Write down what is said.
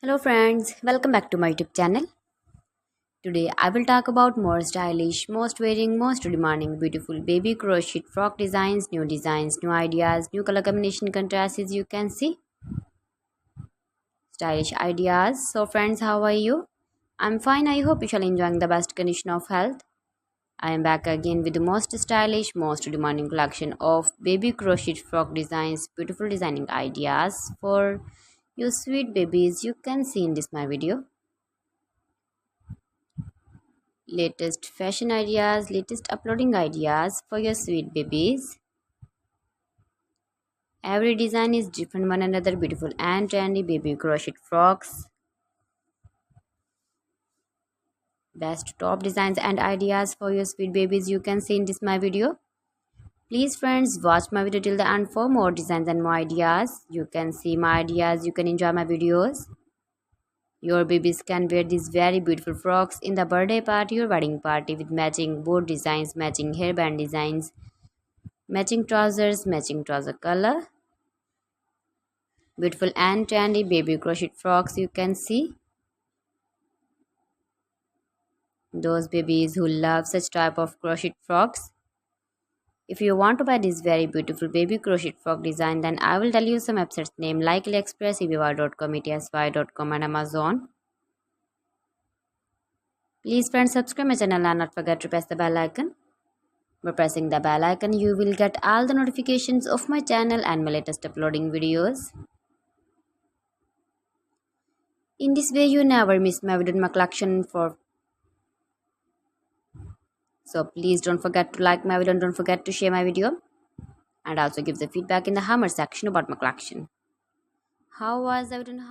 Hello friends, welcome back to my YouTube channel. Today I will talk about more stylish, most wearing, most demanding, beautiful baby crochet frock designs, new ideas, new color combination contrasts as you can see. Stylish ideas. So friends, how are you? I'm fine. I hope you shall enjoying the best condition of health. I am back again with the most stylish, most demanding collection of baby crochet frock designs, beautiful designing ideas for you sweet babies. You can see in this my video. Latest fashion ideas, latest uploading ideas for your sweet babies. Every design is different one another, beautiful and trendy baby crochet frocks. Best top designs and ideas for your sweet babies you can see in this my video. Please friends, watch my video till the end for more designs and more ideas. You can see my ideas, you can enjoy my videos. Your babies can wear these very beautiful frocks in the birthday party or wedding party with matching board designs, matching hairband designs, matching trouser color. Beautiful and trendy baby crochet frocks you can see. Those babies who love such type of crochet frocks. If you want to buy this very beautiful baby crochet frock design, then I will tell you some websites name like AliExpress, eBay.com, ETSY.com and Amazon. Please friends, subscribe my channel and not forget to press the bell icon. By pressing the bell icon, you will get all the notifications of my channel and my latest uploading videos. In this way, you never miss my video in my collection for. So please don't forget to like my video and don't forget to share my video. And also give the feedback in the hammer section about my collection. How was the video?